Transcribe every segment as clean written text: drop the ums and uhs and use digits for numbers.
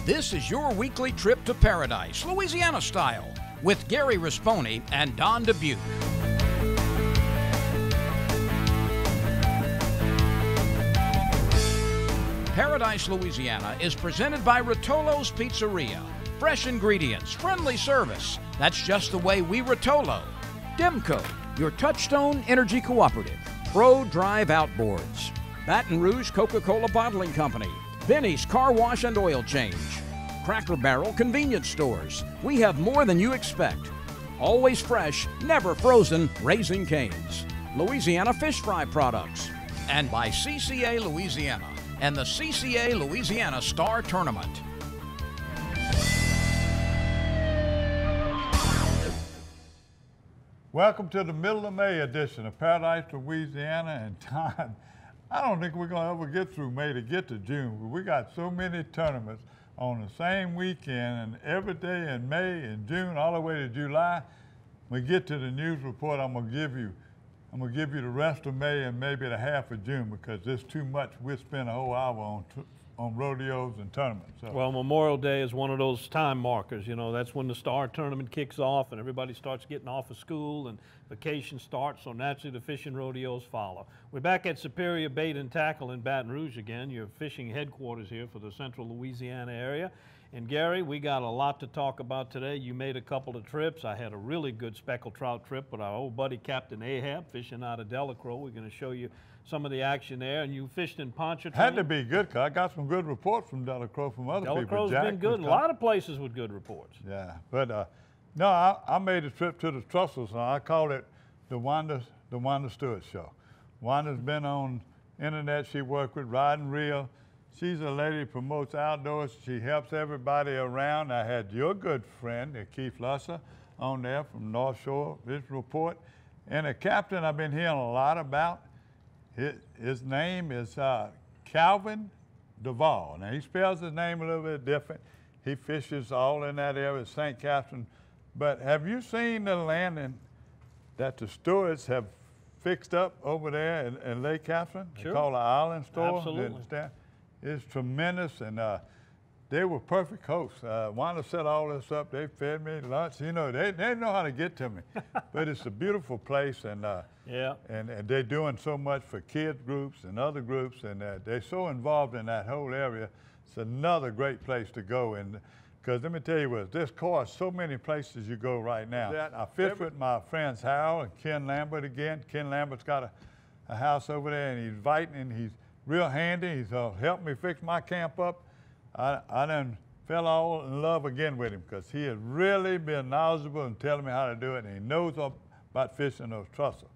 This is your weekly trip to paradise, Louisiana style, with Gary Risponi and Don Dubuque. Paradise, Louisiana is presented by Rotolo's Pizzeria. Fresh ingredients, friendly service. That's just the way we Rotolo. Demco, your Touchstone Energy Cooperative. Pro Drive Outboards. Baton Rouge Coca-Cola Bottling Company. Benny's Car Wash and Oil Change. Cracker Barrel Convenience Stores. We have more than you expect. Always fresh, never frozen, Raising Cane's. Louisiana Fish Fry Products. And by CCA Louisiana and the CCA Louisiana Star Tournament. Welcome to the middle of May edition of Paradise, Louisiana, and Don. I don't think we're going to ever get through May to get to June. We got so many tournaments on the same weekend, and every day in May and June, all the way to July. When we get to the news report, I'm gonna give you the rest of May and maybe the half of June, because there's too much. We'll spend a whole hour on rodeos and tournaments. So. Well, Memorial Day is one of those time markers. You know, that's when the Star Tournament kicks off and everybody starts getting off of school and vacation starts, so naturally the fishing rodeos follow. We're back at Superior Bait and Tackle in Baton Rouge again, your fishing headquarters here for the central Louisiana area. And Gary, we got a lot to talk about today. You made a couple of trips. I had a really good speckled trout trip with our old buddy Capt Ahab fishing out of Delacroix. We're going to show you some of the action there. And you fished in Ponchartrain. Had to be good, because I got some good reports from Delacroix from other people. Delacroix's been good. A lot of places with good reports. Yeah, but no, I made a trip to the Trestles, and I called it the Wanda Stewart Show. Wanda's been on internet. She worked with Rod and Reel. She's a lady who promotes outdoors. She helps everybody around. I had your good friend, Keith Lusser, on there from North Shore, his report. And a captain I've been hearing a lot about, his name is Calvin Duvall. Now, he spells his name a little bit different. He fishes all in that area, St. Catherine. But have you seen the landing that the stewards have fixed up over there in Lake Catherine? Sure. It's called the Island Store. Absolutely. It's tremendous, and they were perfect hosts. Wanda set all this up. They fed me lunch. You know, they know how to get to me. But it's a beautiful place, and yeah. And they're doing so much for kids groups and other groups, and they're so involved in that whole area. It's another great place to go. And because let me tell you what, this course, so many places you go right now. I fished with my friends Harold and Ken Lambert again. Ken Lambert's got a house over there, and he's inviting, and he's real handy. He's helped me fix my camp up. I done fell all in love again with him, because he has really been knowledgeable and telling me how to do it, and he knows about fishing those trussels.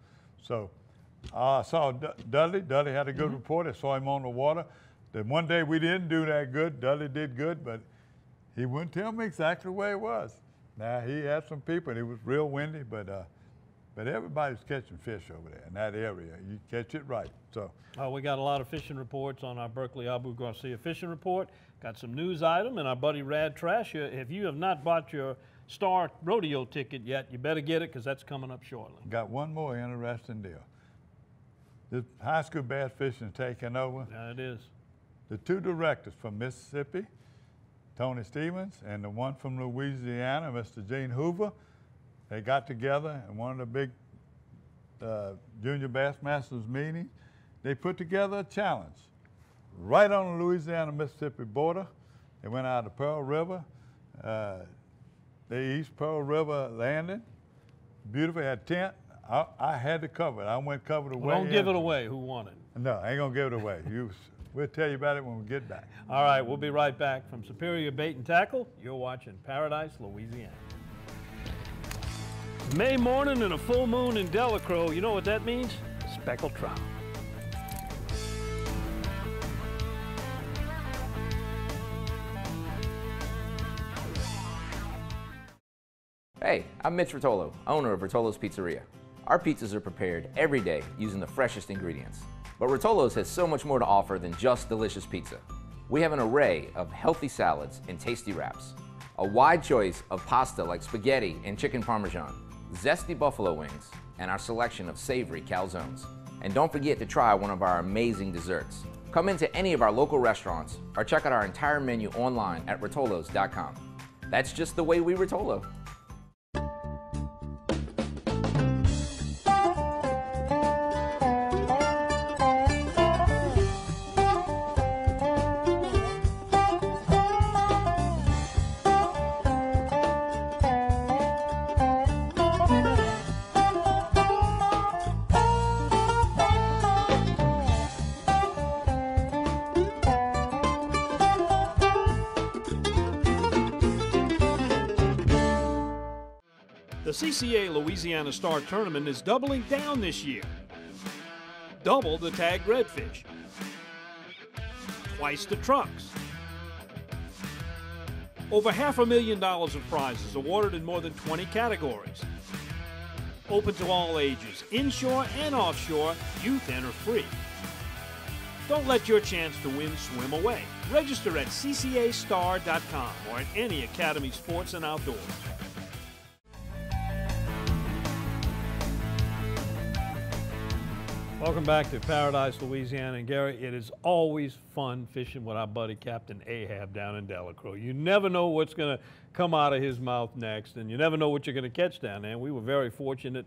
So I saw Dudley. Dudley had a good report. I saw him on the water. Then one day we didn't do that good. Dudley did good, but he wouldn't tell me exactly where it was. Now, he had some people, and it was real windy, but everybody's catching fish over there in that area. You catch it right. So. We got a lot of fishing reports on our Berkeley Abu Garcia fishing report. Got some news item, and our buddy Rad Trash. If you have not bought your Star Rodeo ticket yet, you better get it, because that's coming up shortly. Got one more interesting deal. The high school bass fishing is taking over. Yeah, it is. The two directors from Mississippi, Tony Stevens, and the one from Louisiana, Mr. Gene Hoover, they got together in one of the big Junior Bassmasters meetings. They put together a challenge right on the Louisiana-Mississippi border. They went out to Pearl River, the East Pearl River landing. Beautiful, had tent. I had to cover it. I went covered away. Don't give it away. Who won it? No, I ain't gonna give it away. We'll tell you about it when we get back. All right, we'll be right back from Superior Bait and Tackle. You're watching Paradise, Louisiana. May morning and a full moon in Delacroix. You know what that means? Speckled trout. Hey, I'm Mitch Rotolo, owner of Rotolo's Pizzeria. Our pizzas are prepared every day using the freshest ingredients. But Rotolo's has so much more to offer than just delicious pizza. We have an array of healthy salads and tasty wraps, a wide choice of pasta like spaghetti and chicken parmesan, zesty buffalo wings, and our selection of savory calzones. And don't forget to try one of our amazing desserts. Come into any of our local restaurants or check out our entire menu online at rotolos.com. That's just the way we Rotolo. The CCA Louisiana Star Tournament is doubling down this year. Double the tagged redfish, twice the trucks. Over $500,000 of prizes awarded in more than 20 categories. Open to all ages, inshore and offshore, youth enter free. Don't let your chance to win swim away. Register at ccastar.com or at any Academy Sports and Outdoors. Welcome back to Paradise, Louisiana. And Gary, it is always fun fishing with our buddy Capt Ahab down in Delacroix. You never know what's going to come out of his mouth next, and you never know what you're going to catch down there. And we were very fortunate.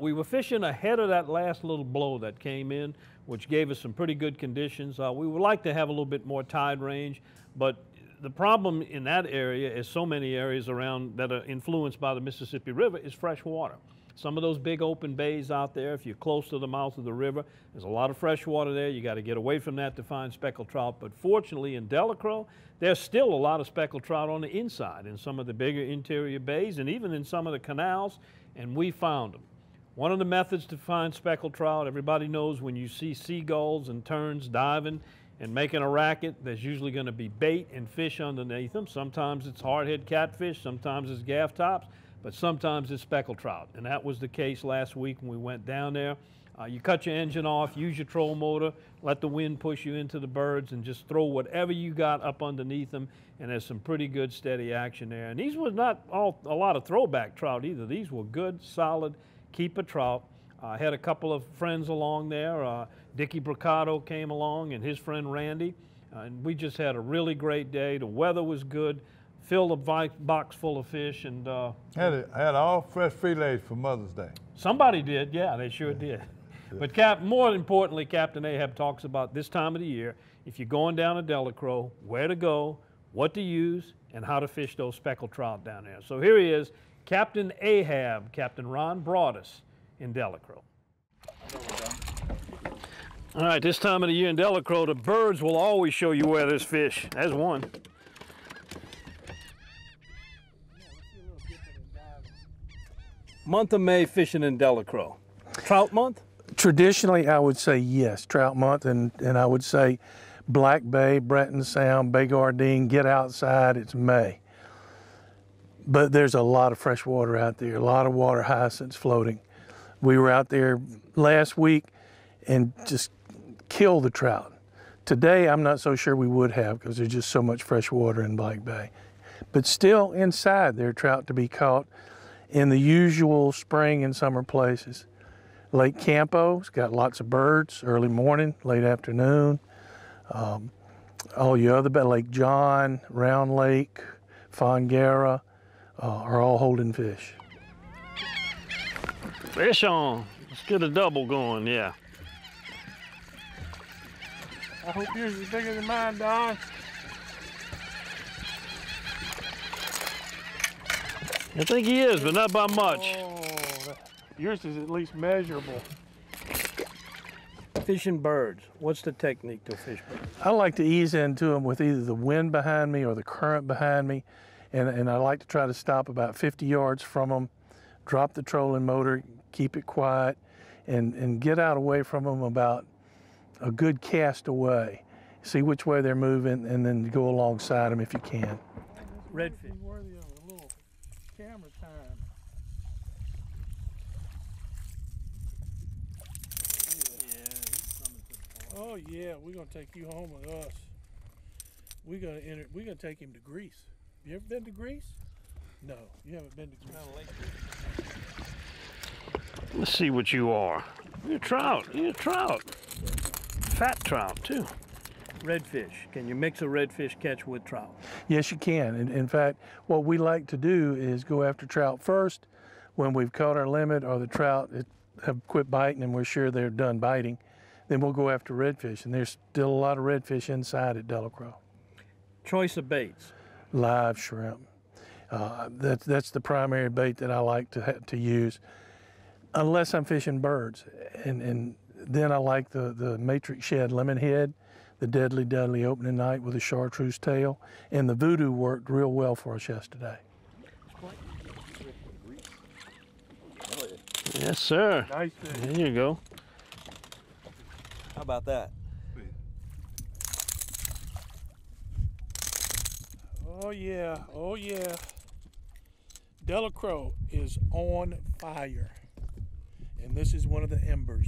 We were fishing ahead of that last little blow that came in, which gave us some pretty good conditions. We would like to have a little bit more tide range, but the problem in that area, as so many areas around that are influenced by the Mississippi River, is fresh water. Some of those big open bays out there, if you're close to the mouth of the river, there's a lot of fresh water there. You got to get away from that to find speckled trout. But fortunately in Delacroix, there's still a lot of speckled trout on the inside in some of the bigger interior bays and even in some of the canals, and we found them. One of the methods to find speckled trout, everybody knows when you see seagulls and terns diving and making a racket, there's usually going to be bait and fish underneath them. Sometimes it's hardhead catfish, sometimes it's gaff tops, but sometimes it's speckled trout. And that was the case last week when we went down there. You cut your engine off, use your troll motor, let the wind push you into the birds, and just throw whatever you got up underneath them, and there's some pretty good steady action there. And these were not a lot of throwback trout either. These were good, solid keeper trout. I had a couple of friends along there. Dickie Bricado came along and his friend Randy, and we just had a really great day. The weather was good. Filled a box full of fish, and had all fresh fillets for Mother's Day. Somebody did, yeah, they sure did. But more importantly, Captain Ahab talks about this time of the year, if you're going down to Delacroix, where to go, what to use, and how to fish those speckled trout down there. So here he is, Captain Ahab, Captain Ron Broadus in Delacroix. All right, this time of the year in Delacroix, the birds will always show you where there's fish. There's one. Month of May fishing in Delacroix. Trout month? Traditionally, I would say yes, trout month, and I would say Black Bay, Breton Sound, Bay Gardine, get outside, it's May. But there's a lot of fresh water out there, a lot of water hyacinths floating. We were out there last week and just killed the trout. Today, I'm not so sure we would have because there's just so much fresh water in Black Bay. But still inside, there are trout to be caught in the usual spring and summer places. Lake Campo's got lots of birds, early morning, late afternoon. All your other, Lake John, Round Lake, Fongera, are all holding fish. Fish on. Let's get a double going, yeah. I hope yours is bigger than mine, Don. I think he is, but not by much. Oh, yours is at least measurable. Fishing birds, what's the technique to fish birds? I like to ease into them with either the wind behind me or the current behind me, and I like to try to stop about 50 yards from them, drop the trolling motor, keep it quiet, and get out away from them about a good cast away. See which way they're moving, and then go alongside them if you can. Redfish. Worthy of a little camera time. Oh yeah, we're gonna take you home with us. We're gonna take him to Greece. You ever been to Greece? No, you haven't been to Greece. Let's see what you are. You're a trout. You're a trout. Fat trout too. Redfish. Can you mix a redfish catch with trout? Yes, you can. In fact, what we like to do is go after trout first. When we've caught our limit or the trout have quit biting and we're sure they're done biting, then we'll go after redfish. And there's still a lot of redfish inside at Delacroix. Choice of baits. Live shrimp. That's the primary bait that I like to use, unless I'm fishing birds. And then I like the matrix shad lemon head, the deadly opening night with a chartreuse tail, and the voodoo worked real well for us yesterday. Yes, sir. Nice. There you go. How about that? Oh yeah, oh yeah. Delacroix is on fire, and this is one of the embers.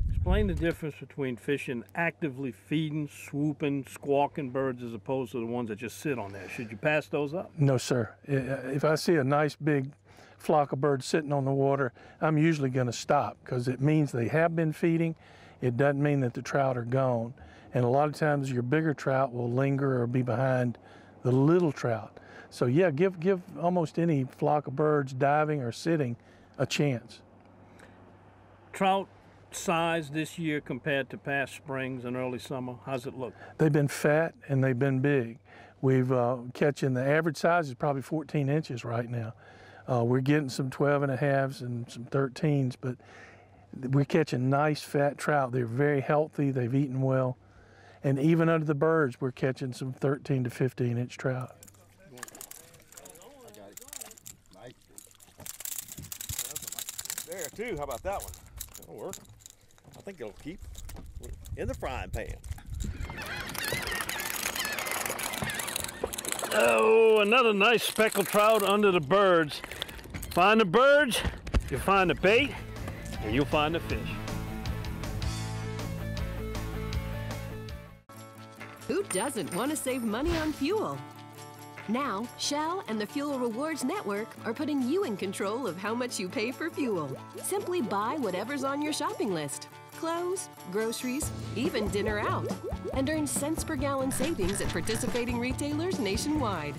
Explain the difference between fishing actively feeding, swooping, squawking birds as opposed to the ones that just sit on there. Should you pass those up? No, sir. If I see a nice big flock of birds sitting on the water, I'm usually going to stop because it means they have been feeding. It doesn't mean that the trout are gone. And a lot of times your bigger trout will linger or be behind the little trout. So yeah, give almost any flock of birds diving or sitting a chance. Trout size this year compared to past springs and early summer, how's it look? They've been fat and they've been big. We've catching, the average size is probably 14 inches right now. We're getting some 12.5s and some 13s, but we're catching nice fat trout. They're very healthy, they've eaten well. And even under the birds, we're catching some 13 to 15 inch trout. There too, how about that one? That'll work. I think it'll keep in the frying pan. Oh, another nice speckled trout under the birds. Find the birds, you find the bait, and you'll find the fish. Who doesn't want to save money on fuel? Now, Shell and the Fuel Rewards Network are putting you in control of how much you pay for fuel. Simply buy whatever's on your shopping list. Clothes, groceries, even dinner out. And earn cents per gallon savings at participating retailers nationwide.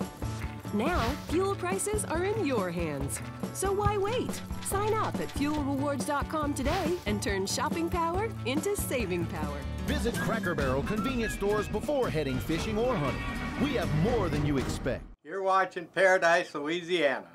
Now, fuel prices are in your hands. So why wait? Sign up at fuelrewards.com today and turn shopping power into saving power. Visit Cracker Barrel convenience stores before heading fishing or hunting. We have more than you expect. You're watching Paradise, Louisiana.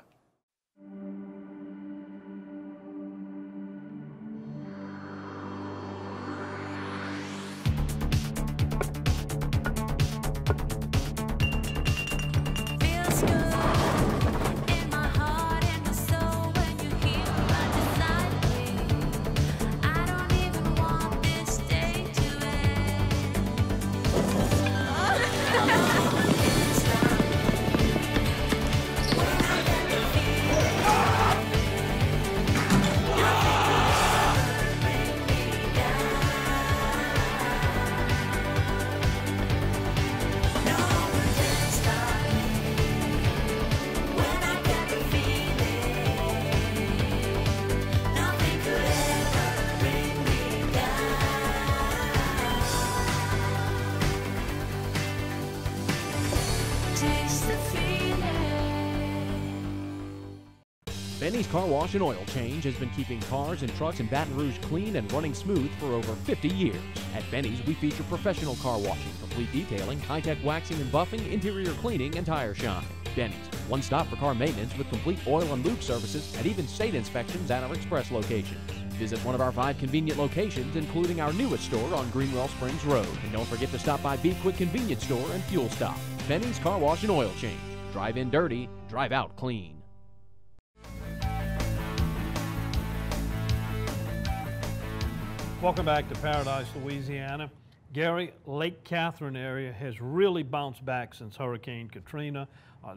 Benny's Car Wash and Oil Change has been keeping cars and trucks in Baton Rouge clean and running smooth for over 50 years. At Benny's, we feature professional car washing, complete detailing, high-tech waxing and buffing, interior cleaning, and tire shine. Benny's, one stop for car maintenance with complete oil and lube services and even state inspections at our express locations. Visit one of our 5 convenient locations, including our newest store on Greenwell Springs Road. And don't forget to stop by Be Quick Convenience Store and Fuel Stop. Benny's Car Wash and Oil Change. Drive in dirty, drive out clean. Welcome back to Paradise, Louisiana. Gary, Lake Catherine area has really bounced back since Hurricane Katrina.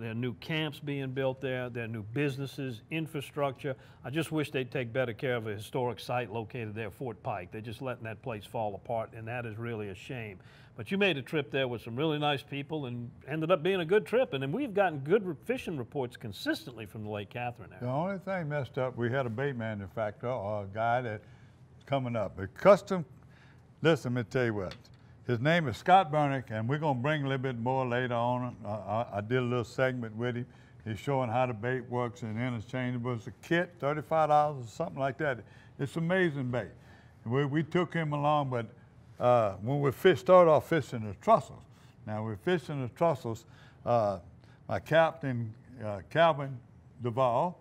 There are new camps being built there. There are new businesses, infrastructure. I just wish they'd take better care of a historic site located there, Fort Pike. They're just letting that place fall apart, and that is really a shame. But you made a trip there with some really nice people and ended up being a good trip. And then we've gotten good fishing reports consistently from the Lake Catherine area. The only thing messed up, we had a bait manufacturer or a guy that coming up. A custom, listen, let me tell you what. His name is Scott Bernick, and we're going to bring a little bit more later on. I did a little segment with him. He's showing how the bait works and interchangeable. It's a kit, $35 or something like that. It's amazing bait. We took him along, but when we started off fishing the trussels. Now we're fishing the trussels. My captain, Calvin Duvall.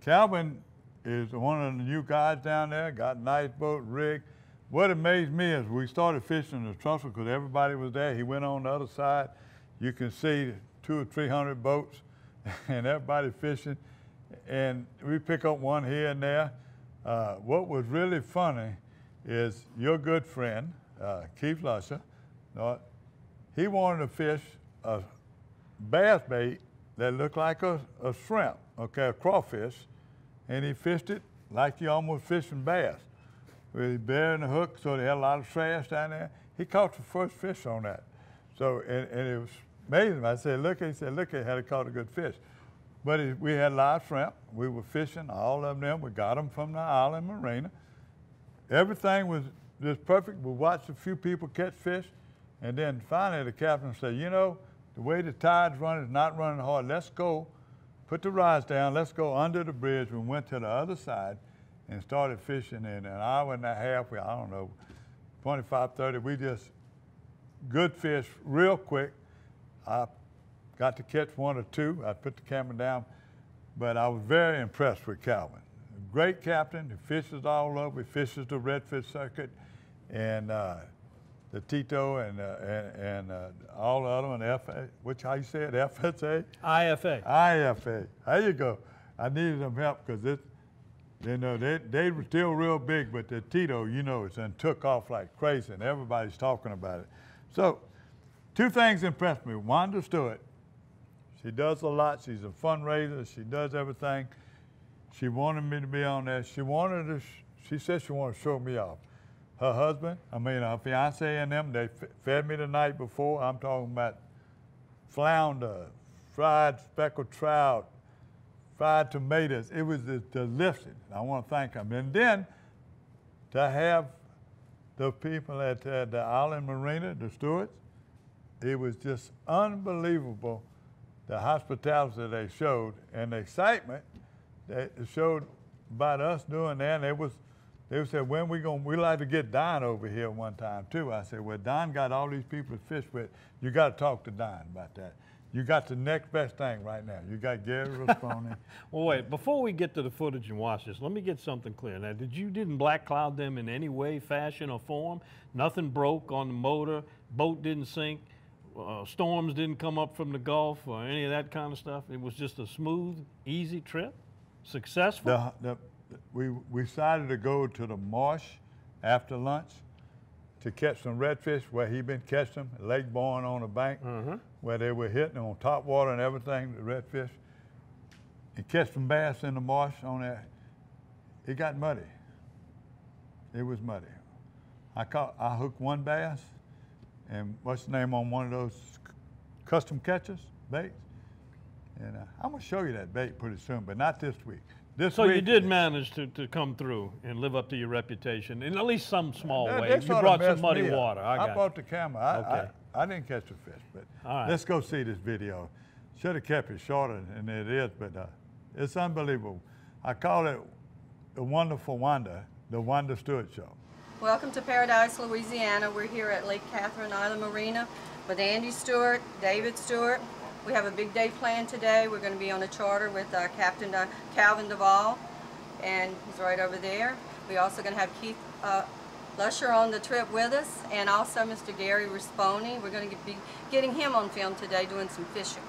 Calvin is one of the new guys down there, got a nice boat rig. What amazed me is we started fishing the trussel because everybody was there. He went on the other side. You can see 200 or 300 boats and everybody fishing. And we pick up one here and there. What was really funny is your good friend, Keith Lusher, he wanted to fish a bass bait that looked like a shrimp, okay, a crawfish, and he fished it like he almost fishing bass. With burying the hook, so they had a lot of trash down there. He caught the first fish on that. So, and it was amazing. I said, look, he said, look, he had caught a good fish. But we had a lot of shrimp. We were fishing, all of them. We got them from the island marina. Everything was just perfect. We watched a few people catch fish. And then finally the captain said, you know, the way the tide's running is not running hard. Let's go, put the rods down. Let's go under the bridge. We went to the other side and started fishing in an hour and a half, I don't know, 25, 30. We just, good fish real quick. I got to catch one or two. I put the camera down, but I was very impressed with Calvin. Great captain, he fishes all over. He fishes the redfish circuit and the Tito and all the other one, FA, how you say it, FSA? IFA. IFA, there you go. I needed some help because this, you know, they were still real big, but the Tito, you know, it's and took off like crazy, and everybody's talking about it. So, two things impressed me. Wanda Stewart, she does a lot. She's a fundraiser. She does everything. She wanted me to be on there. She said she wanted to show me off. Her husband, her fiance and them, they fed me the night before. I'm talking about flounder, fried speckled trout, fried tomatoes. It was just delicious. I want to thank them. And then to have the people at the island marina, the stewards, it was just unbelievable, the hospitality they showed and the excitement they showed about us doing that. And they said, when we like to get Don over here one time too. I said, well, Don got all these people to fish with. You got to talk to Don about that. You got the next best thing right now. You got Gary Rasponi. Well, wait, before we get to the footage and watch this, let me get something clear. Now, didn't black cloud them in any way, fashion, or form? Nothing broke on the motor, boat didn't sink, storms didn't come up from the Gulf or any of that kind of stuff? It was just a smooth, easy trip? Successful? We decided to go to the marsh after lunch to catch some redfish where he'd been catching them, Lake Bourne on the bank, where they were hitting on top water and everything, the redfish. And catch some bass in the marsh on there. It got muddy. It was muddy. I hooked one bass, and what's the name on one of those custom catchers, baits? And I'm gonna show you that bait pretty soon, but not this week. So you did manage to come through and live up to your reputation in at least some small way. You brought some muddy water. I brought the camera. Okay. I didn't catch the fish, but all right. Let's go see this video. Should have kept it shorter than it is, but it's unbelievable. I call it the Wonderful Wanda, the Wanda Stewart Show. Welcome to Paradise, Louisiana. We're here at Lake Catherine Island Marina with Andy Stewart, David Stewart. We have a big day planned today. We're going to be on a charter with Captain Calvin Duvall, and he's right over there. We're also going to have Keith Lusher on the trip with us, and also Mr. Gary Rasponi. We're going to be getting him on film today doing some fishing.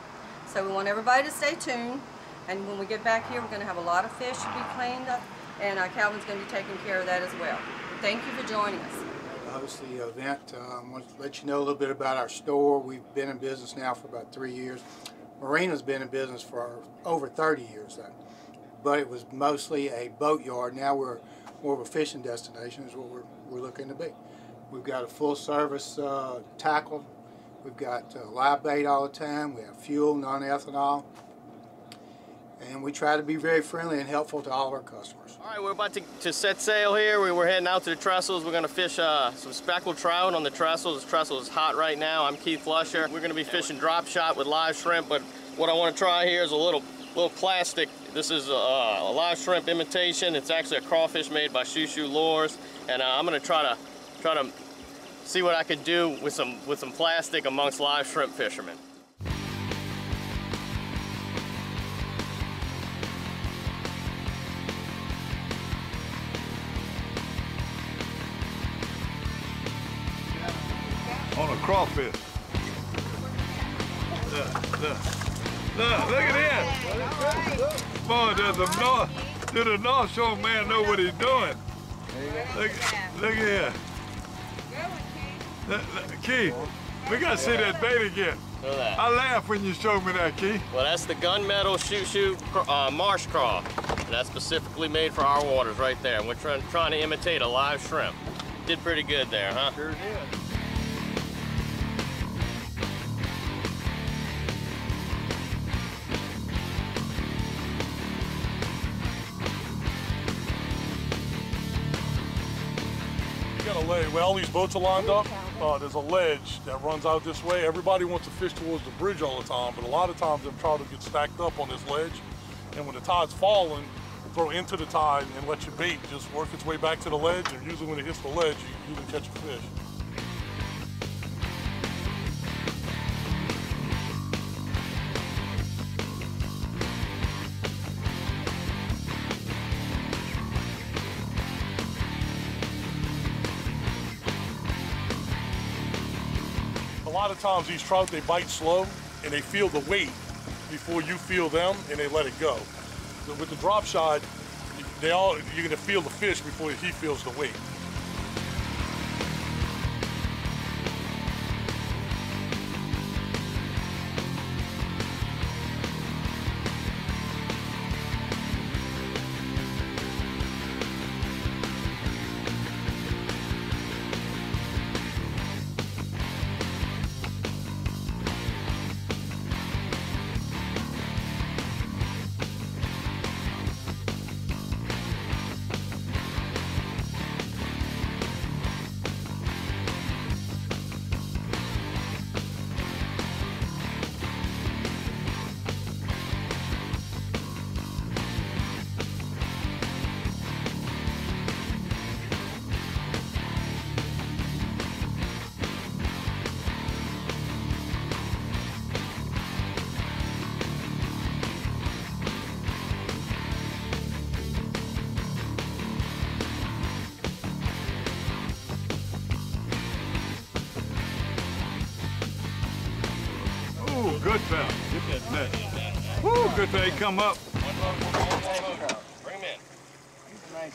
So we want everybody to stay tuned, and when we get back here, we're going to have a lot of fish to be cleaned up, and Calvin's going to be taking care of that as well. Thank you for joining us. Host the event. I want to let you know a little bit about our store. We've been in business now for about 3 years. Marina's been in business for over 30 years, though. But it was mostly a boat yard. Now we're more of a fishing destination is what we're looking to be. We've got a full-service tackle. We've got live bait all the time. We have fuel, non-ethanol. and we try to be very friendly and helpful to all our customers. All right, we're about to set sail here. We're heading out to the trestles. We're going to fish some speckled trout on the trestles. The trestle is hot right now. I'm Keith Flusher. We're going to be fishing drop shot with live shrimp, but what I want to try here is a little plastic. This is a live shrimp imitation. It's actually a crawfish made by Shoo Shoo Lures, and I'm going to try to see what I can do with some plastic amongst live shrimp fishermen. On a crawfish. Look at this. Boy, does the North Shore man know what he's doing? Look at here. Keith, we got to see that bait again. I laughed when you showed me that, Keith. Well, that's the gunmetal Shoo Shoo marsh craw. And that's specifically made for our waters right there. And we're trying to imitate a live shrimp. Did pretty good there, huh? Sure did. Where all these boats are lined up, there's a ledge that runs out this way. Everybody wants to fish towards the bridge all the time, but a lot of times them trout will get stacked up on this ledge, and when the tide's falling, throw into the tide and let your bait just work its way back to the ledge, and usually when it hits the ledge, you usually catch a fish. A lot of times these trout, they bite slow and they feel the weight before you feel them and they let it go. So with the drop shot, you're gonna feel the fish before he feels the weight. Ooh, good foul. Get that net. Woo, good foul. He come up. Bring him in.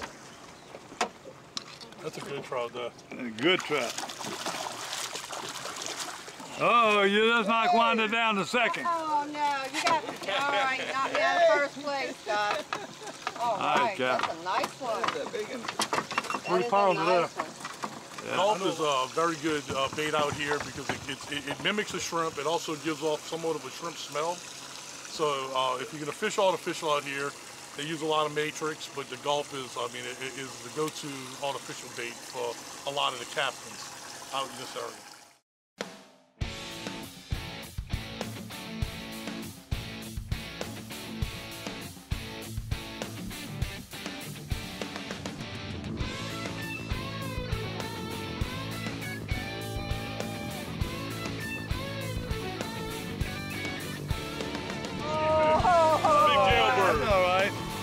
That's a good trout there. Good trout. Oh, you just knocked Wanda down to second. Oh, no. You got, all right, you knocked me out of first place, Scott. All right, that's a nice one. That's a big one. 3 pounds there. Gulp is a very good bait out here because it mimics a shrimp. It also gives off somewhat of a shrimp smell. So if you're going to fish artificial out here, they use a lot of matrix, but the Gulp is, I mean, it is the go-to artificial bait for a lot of the captains out in this area.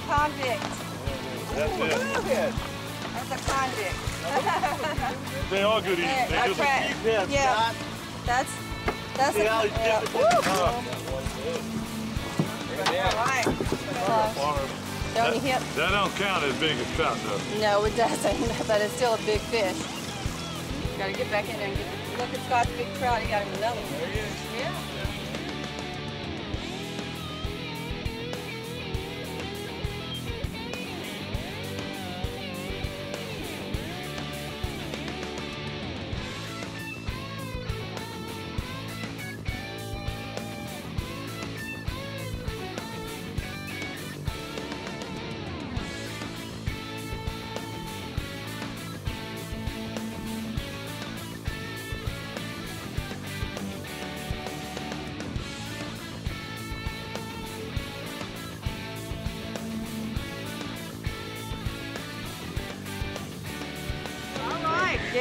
Convict. That's it. That's a convict. They are good eating. They just keep them. Yeah. That's see a how he yeah. dipped it. Don't you hit? That don't count as big as trout, though. No, it doesn't, but it's still a big fish. Got to get back in there and get the, look at Scott's big trout. He got him another one. There he is. Yeah.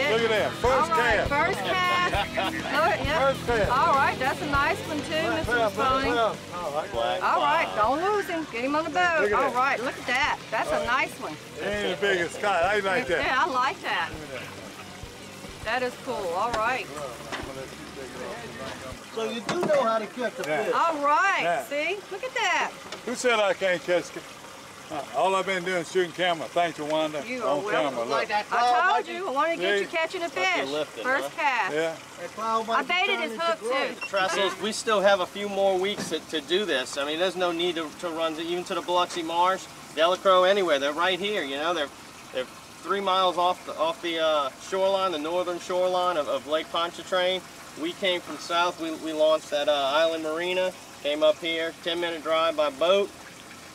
it. Look at that, first cast. First cast. Look, yeah. First cast. All right, that's a nice one too, Mr. Spony. All right, don't lose him. Get him on the boat. All right, look at that. That's a nice one. Ain't as big as Scott. I like that. Yeah, I like that. That is cool. All right. So you do know how to catch a fish. All right. Yeah. See? Look at that. Who said I can't catch? All I've been doing is shooting camera. Thanks, Wanda. You on are camera. welcome. Look. I told you. I want to get you catching a fish. First cast. Yeah. I baited his hook too. Trestles, we still have a few more weeks to do this. I mean, there's no need to run even to the Biloxi Marsh, Delacroix, anywhere. They're right here. You know, they're 3 miles off the shoreline, the northern shoreline of Lake Ponchartrain. We came from south. We launched at Island Marina. Came up here, 10-minute drive by boat.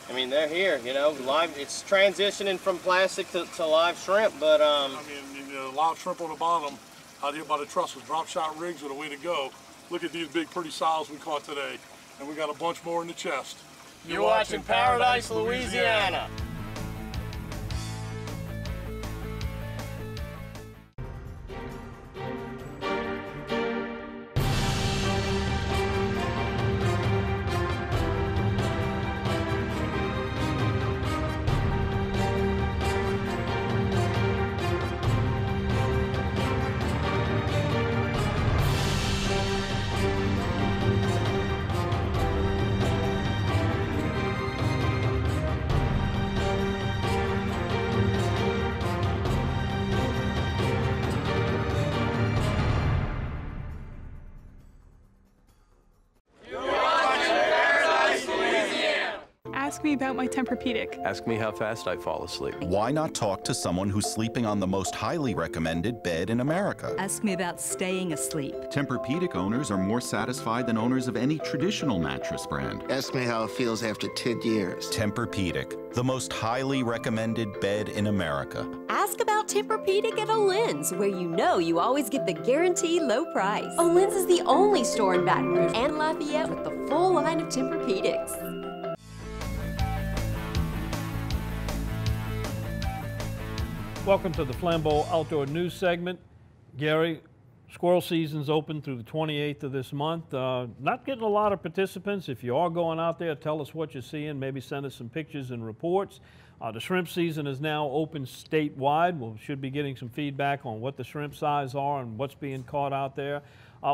I mean, they're here, you know, live. It's transitioning from plastic to live shrimp, but I mean, you know, live shrimp on the bottom out here by the trestles. Drop shot rigs are the way to go. Look at these big, pretty sows we caught today, and we got a bunch more in the chest. You're watching Paradise, Louisiana. Ask me about my Tempur-Pedic. Ask me how fast I fall asleep. Why not talk to someone who's sleeping on the most highly recommended bed in America? Ask me about staying asleep. Tempur-Pedic owners are more satisfied than owners of any traditional mattress brand. Ask me how it feels after 10 years. Tempur-Pedic, the most highly recommended bed in America. Ask about Tempur-Pedic at Olin's, where you know you always get the guaranteed low price. Olin's is the only store in Baton Rouge and Lafayette with the full line of Tempur-Pedics. Welcome to the Flambeau Outdoor News segment. Gary, squirrel season's open through the 28th of this month. Not getting a lot of participants. If you are going out there, tell us what you're seeing. Maybe send us some pictures and reports. The shrimp season is now open statewide. We should be getting some feedback on what the shrimp size are and what's being caught out there.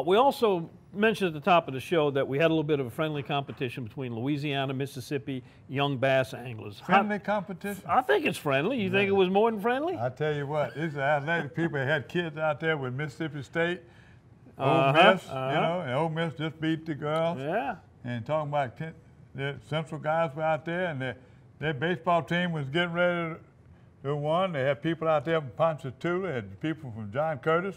We also mentioned at the top of the show that we had a little bit of a friendly competition between Louisiana, Mississippi young bass anglers. Friendly competition? I think it's friendly. You think it was more than friendly? I tell you what, these athletic people had kids out there with Mississippi State, Ole Miss, you know, and Ole Miss just beat the girls. Yeah. And talking about the Central guys were out there, and their baseball team was getting ready to win. They had people out there from Ponchatoula, had people from John Curtis.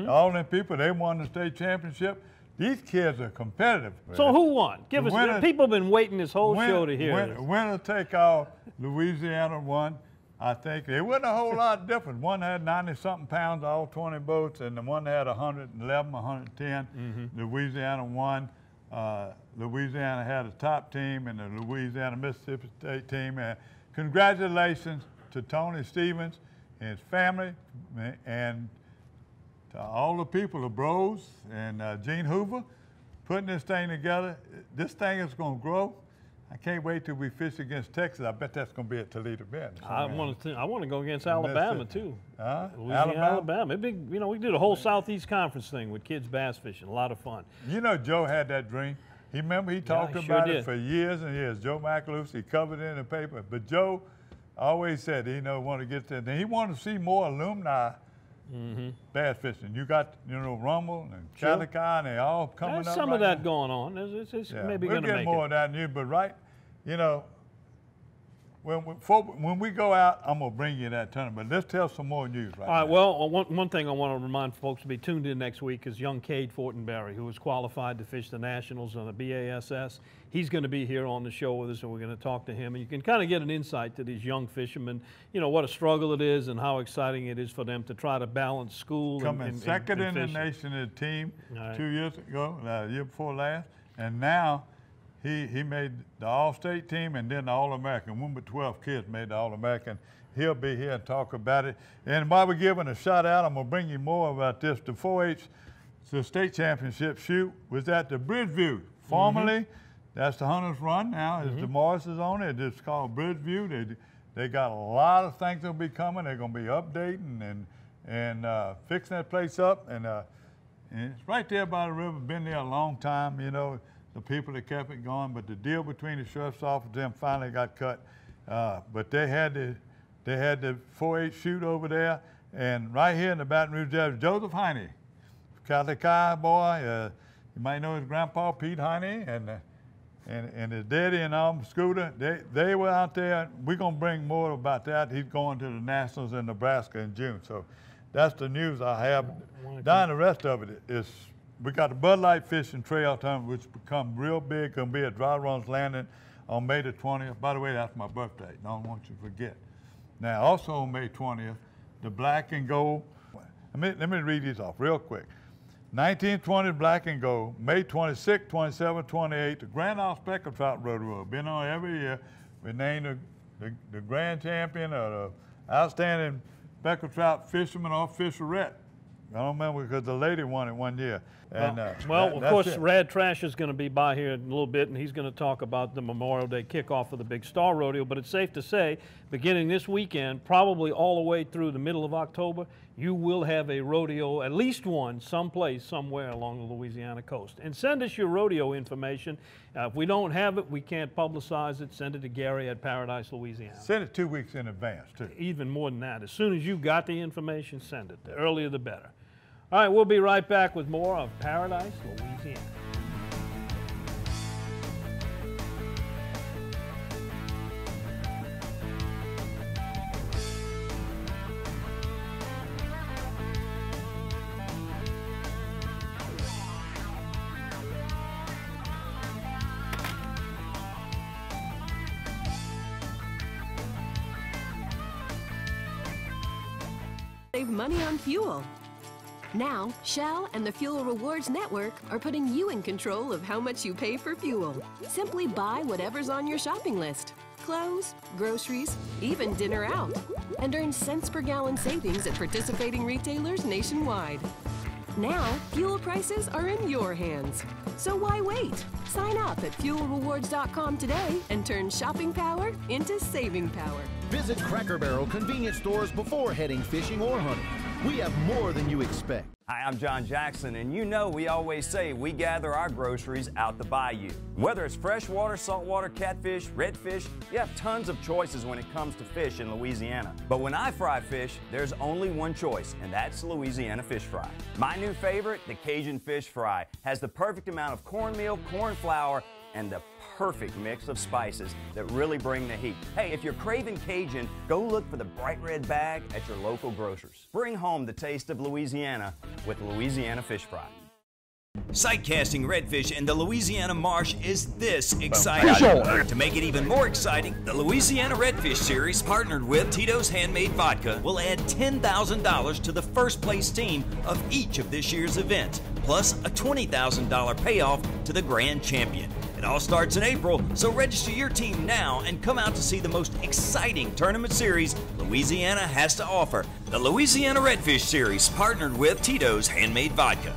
All them people, they won the state championship. These kids are competitive. So who won? Give us. People have been waiting this whole show to hear this. Winner take all. Louisiana won. I think it wasn't a whole lot different. One had 90-something pounds, all 20 boats, and the one had 111, 110. Louisiana won. Louisiana had a top team, and the Louisiana Mississippi State team. And congratulations to Tony Stevens and his family, and to all the people, the bros, and Gene Hoover, putting this thing together. This thing is going to grow. I can't wait till we fish against Texas. I bet that's going to be at Toledo Bend. I want to go against Alabama too. Louisiana, Alabama. Big, you know, we did a whole Southeast Conference thing with kids bass fishing. A lot of fun. You know, Joe had that dream. He talked about it for years and years. Joe McAloose, he covered it in the paper. But Joe always said he want to get there. He wanted to see more alumni bass fishing. You got, Rumble and Calico, and they all coming up. There's some of that going on. It's maybe going to make it. We'll get more of that news, but when we go out, I'm going to bring you that tournament. But let's tell some more news right now. All right, well, one thing I want to remind folks to be tuned in next week is young Cade Fortenberry, who was qualified to fish the Nationals on the BASS. He's going to be here on the show with us, and we're going to talk to him. And you can kind of get an insight to these young fishermen, what a struggle it is and how exciting it is for them to try to balance school and second in the nation in the team 2 years ago, the year before last, and now he made the All-State team and then the All-American. One but 12 kids made the All-American. he'll be here and talk about it. And while we're giving a shout out, I'm gonna bring you more about this. The 4-H, the state championship shoot was at the Bridgeview. Formerly, that's the Hunters Run now. The Morris is on it. It's called Bridgeview. They got a lot of things that'll be coming. They're gonna be updating and fixing that place up. And it's right there by the river. Been there a long time. You know, the people that kept it going. But the deal between the sheriff's office and them finally got cut. But they had the 4-H shoot over there. And right here in the Baton Rouge, there's Joseph Heine, Catholic High boy. You might know his grandpa, Pete Heine, and his daddy and Scooter. They were out there. We're going to bring more about that. He's going to the Nationals in Nebraska in June. So that's the news I have. Down the rest of it is we got the Bud Light Fishing Trail Tournament, which become real big. Going to be at Dry Runs Landing on May the 20th. By the way, that's my birthday. Don't want you to forget. Now, also on May 20th, the Black and Gold. Let me read these off real quick. 1920 Black and Gold, May 26, 27, 28, the Grand Isle Speckled Trout Rodeo. Been on every year. We named the grand champion or the outstanding speckled trout fisherman or fisherette. I don't remember because the lady won it one year. And, of course, Rad Trash is going to be by here in a little bit, and he's going to talk about the Memorial Day kickoff of the Big Star Rodeo. But it's safe to say, beginning this weekend, probably all the way through the middle of October, you will have a rodeo, at least one, someplace, somewhere along the Louisiana coast. And send us your rodeo information. If we don't have it, we can't publicize it. Send it to Gary at Paradise, Louisiana. Send it 2 weeks in advance, too. Even more than that. As soon as you got the information, send it. The earlier, the better. All right, we'll be right back with more of Paradise, Louisiana. Save money on fuel. Now, Shell and the Fuel Rewards Network are putting you in control of how much you pay for fuel. Simply buy whatever's on your shopping list. Clothes, groceries, even dinner out. And earn cents per gallon savings at participating retailers nationwide. Now, fuel prices are in your hands. So why wait? Sign up at fuelrewards.com today and turn shopping power into saving power. Visit Cracker Barrel convenience stores before heading fishing or hunting. We have more than you expect. Hi, I'm John Jackson, and you know we always say we gather our groceries out the bayou. Whether it's freshwater, saltwater, catfish, redfish, you have tons of choices when it comes to fish in Louisiana. But when I fry fish, there's only one choice, and that's Louisiana fish fry. My new favorite, the Cajun fish fry, has the perfect amount of cornmeal, corn flour, and the perfect mix of spices that really bring the heat. Hey, if you're craving Cajun, go look for the bright red bag at your local grocers. Bring home the taste of Louisiana with Louisiana Fish Fry. Sight casting redfish in the Louisiana marsh is this exciting. To make it even more exciting, the Louisiana Redfish Series, partnered with Tito's Handmade Vodka, will add $10,000 to the first place team of each of this year's events, plus a $20,000 payoff to the grand champion. It all starts in April, so register your team now and come out to see the most exciting tournament series Louisiana has to offer. The Louisiana Redfish Series, partnered with Tito's Handmade Vodka.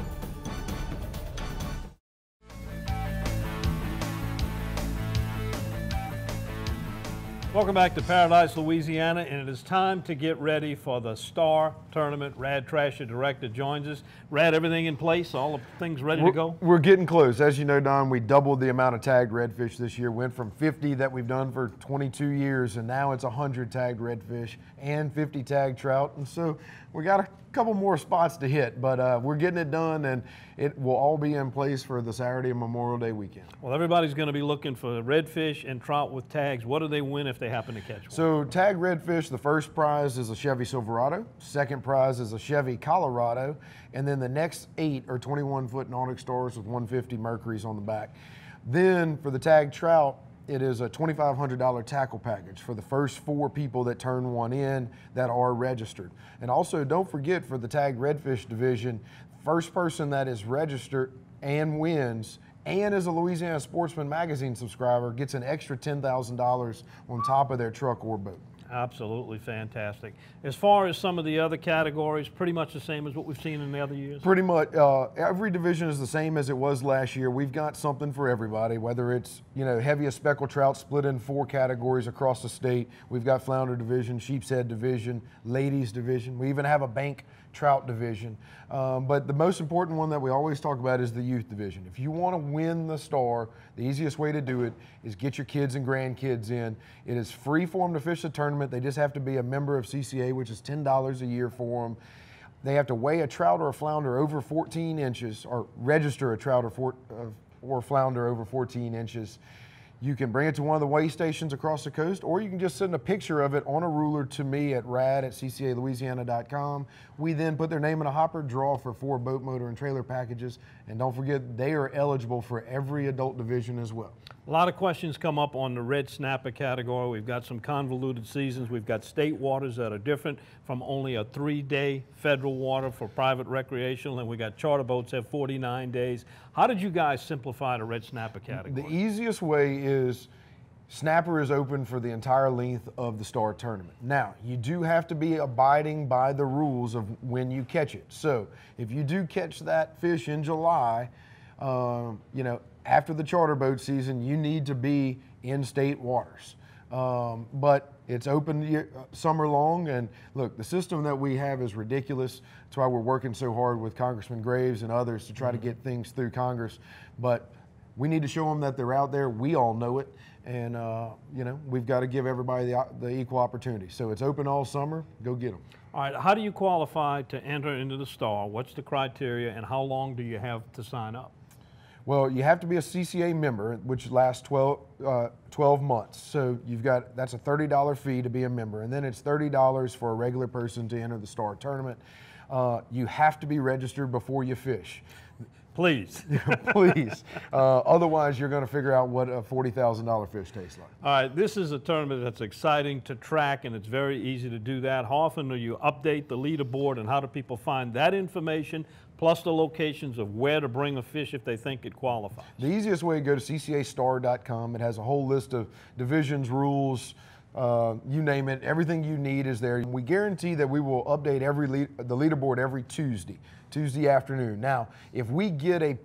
Welcome back to Paradise, Louisiana, and it is time to get ready for the Star Tournament. Rad Trash, the director, joins us. Rad, everything in place? All the things ready to go? We're getting close. As you know, Don, we doubled the amount of tagged redfish this year. Went from 50 that we've done for 22 years, and now it's 100 tagged redfish and 50 tagged trout. And so we got a couple more spots to hit, but we're getting it done, and it will all be in place for the Saturday of Memorial Day weekend. Well, everybody's going to be looking for redfish and trout with tags. What do they win if they happen to catch one? So tagged redfish, the first prize is a Chevy Silverado, second prize is a Chevy Colorado, and then the next 8 are 21-foot Nautic Stars with 150 Mercuries on the back. Then for the tagged trout, it is a $2,500 tackle package for the first 4 people that turn one in that are registered. And also, don't forget, for the tagged redfish division, first person that is registered and wins and is a Louisiana Sportsman Magazine subscriber gets an extra $10,000 on top of their truck or boat. Absolutely fantastic. As far as some of the other categories, pretty much the same as what we've seen in the other years? Pretty much. Every division is the same as it was last year. We've got something for everybody, whether it's, you know, heaviest speckled trout split in 4 categories across the state. We've got flounder division, sheep's head division, ladies division. We even have a bank trout division. But the most important one that we always talk about is the youth division. If you want to win the Star, the easiest way to do it is get your kids and grandkids in. It is free for them to fish the tournament. They just have to be a member of CCA, which is $10 a year for them. They have to weigh a trout or a flounder over 14 inches, or register a trout or flounder over 14 inches. You can bring it to one of the weigh stations across the coast, or you can just send a picture of it on a ruler to me at rad@ccalouisiana.com. We then put their name in a hopper, draw for 4 boat, motor, and trailer packages, and don't forget they are eligible for every adult division as well. A lot of questions come up on the red snapper category. We've got some convoluted seasons. We've got state waters that are different from only a 3-day federal water for private recreational, and we got charter boats have 49 days. How did you guys simplify the red snapper category? The easiest way is snapper is open for the entire length of the Star Tournament. Now, you do have to be abiding by the rules of when you catch it. So if you do catch that fish in July, you know, after the charter boat season, you need to be in state waters. But it's open summer long, and look, the system that we have is ridiculous. That's why we're working so hard with Congressman Graves and others to try to get things through Congress. But we need to show them that they're out there. We all know it, and you know, we've got to give everybody the equal opportunity. So it's open all summer. Go get them. All right, how do you qualify to enter into the Star? What's the criteria, and how long do you have to sign up? Well, you have to be a CCA member, which lasts 12 months. So that's a $30 fee to be a member, and then it's $30 for a regular person to enter the Star Tournament. You have to be registered before you fish. Please. Please. Otherwise, you're going to figure out what a $40,000 fish tastes like. All right, this is a tournament that's exciting to track, and it's very easy to do that. How often do you update the leaderboard, and how do people find that information, plus the locations of where to bring a fish if they think it qualifies? The easiest way to go to ccastar.com. It has a whole list of divisions, rules, you name it. Everything you need is there. We guarantee that we will update the leaderboard every Tuesday afternoon. Now, if we get a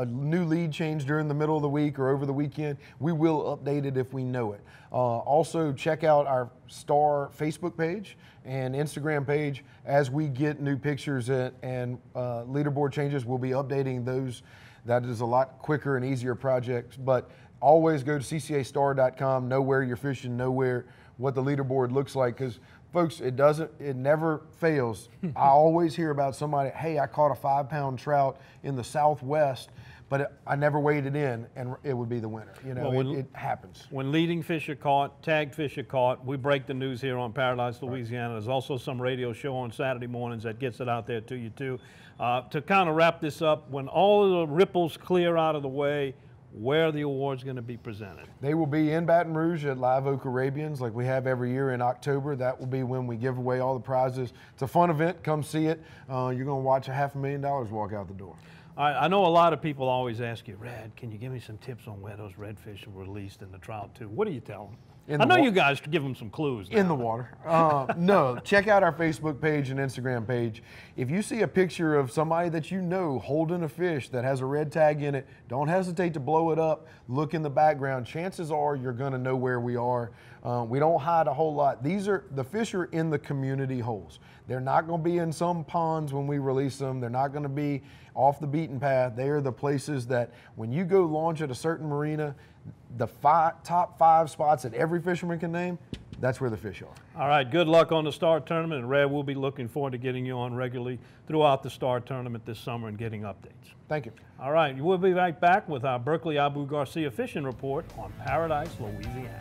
new lead change during the middle of the week or over the weekend, we will update it if we know it. Also, check out our Star Facebook page and Instagram page. As we get new pictures and leaderboard changes, we'll be updating those. That is a lot quicker and easier project, but always go to ccastar.com, know where you're fishing, know what the leaderboard looks like, because folks, it never fails. I always hear about somebody, hey, I caught a 5-pound trout in the Southwest, but I never weighed it in, and it would be the winner. You know, well, it happens. When leading fish are caught, tagged fish are caught, we break the news here on Paradise, Louisiana. There's also some radio show on Saturday mornings that gets it out there to you too. To kind of wrap this up, when all of the ripples clear out of the way, where are the awards going to be presented? They will be in Baton Rouge at Live Oak Arabians like we have every year in October. That will be when we give away all the prizes. It's a fun event. Come see it. You're going to watch $500,000 walk out the door. I know a lot of people always ask you, Rad, can you give me some tips on where those redfish are released in the trout too? What do you tell them? I know you guys give them some clues now. In the water. No, check out our Facebook page and Instagram page. If you see a picture of somebody that you know holding a fish that has a red tag in it, don't hesitate to blow it up. Look in the background. Chances are you're going to know where we are. We don't hide a whole lot. The fish are in the community holes. They're not going to be in some ponds when we release them. They're not going to be off the beaten path. They are the places that when you go launch at a certain marina, the top 5 spots that every fisherman can name, that's where the fish are. All right, good luck on the Star Tournament, and Red, we'll be looking forward to getting you on regularly throughout the Star Tournament this summer and getting updates. Thank you. All right, we'll be right back with our Berkeley Abu Garcia Fishing Report on Paradise, Louisiana.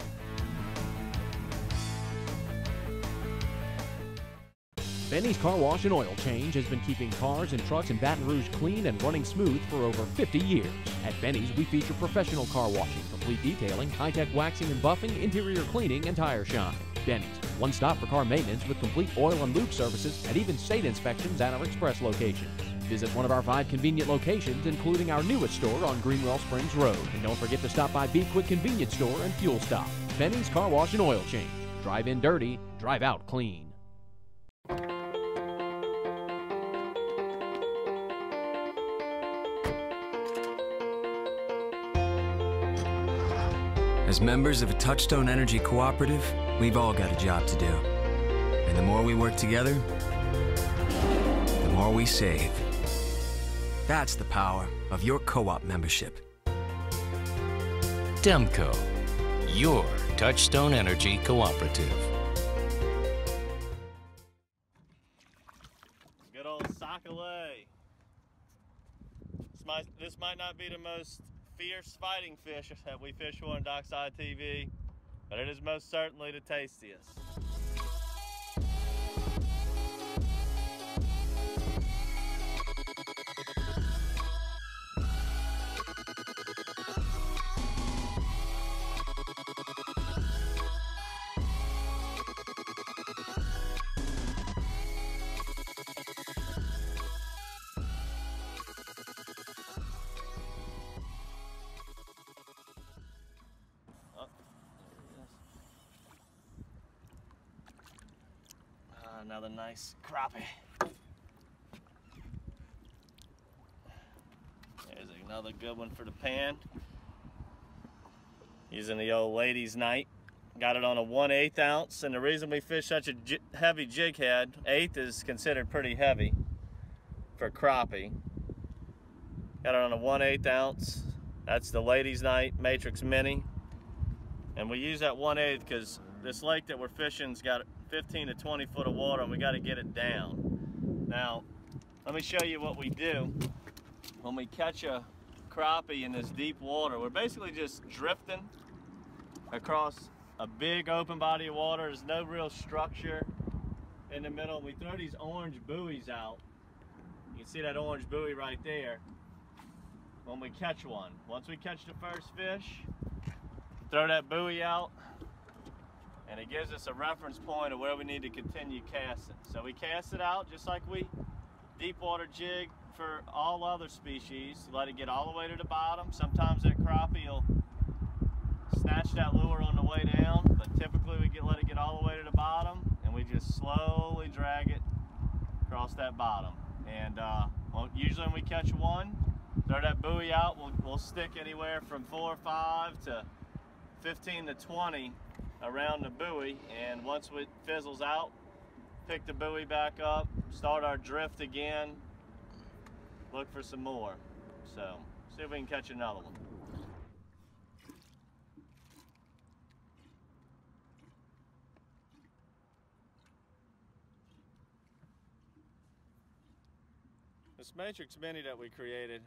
Benny's Car Wash and Oil Change has been keeping cars and trucks in Baton Rouge clean and running smooth for over 50 years. At Benny's, we feature professional car washing, complete detailing, high-tech waxing and buffing, interior cleaning, and tire shine. Benny's, one stop for car maintenance with complete oil and lube services and even state inspections at our express locations. Visit one of our 5 convenient locations, including our newest store on Greenwell Springs Road. And don't forget to stop by Be Quick Convenience Store and Fuel Stop. Benny's Car Wash and Oil Change. Drive in dirty, drive out clean. As members of a Touchstone Energy cooperative, we've all got a job to do. And the more we work together, the more we save. That's the power of your co-op membership. Demco, your Touchstone Energy cooperative. Good old sockeye. This might not be the most fierce fighting fish that we fish for on Dockside TV, but it is most certainly the tastiest. Another nice crappie. There's another good one for the pan. Using the old ladies' night. Got it on a 1/8 ounce, and the reason we fish such a heavy jig head, 1/8 is considered pretty heavy for crappie. Got it on a 1/8 ounce. That's the ladies' night Matrix Mini. And we use that 1/8 because this lake that we're fishing's got 15 to 20 foot of water, and we got to get it down. Now, let me show you what we do when we catch a crappie in this deep water. We're basically just drifting across a big open body of water. There's no real structure in the middle. We throw these orange buoys out. You can see that orange buoy right there when we catch one. Once we catch the first fish, throw that buoy out, and it gives us a reference point of where we need to continue casting. So we cast it out just like we deep water jig for all other species. Let it get all the way to the bottom. Sometimes that crappie will snatch that lure on the way down, but typically we let it get all the way to the bottom, and we just slowly drag it across that bottom. And usually when we catch one, throw that buoy out. We'll stick anywhere from 4 or 5 to 15 to 20 around the buoy, and once it fizzles out, pick the buoy back up, start our drift again, look for some more. So, see if we can catch another one. This Matrix Mini that we created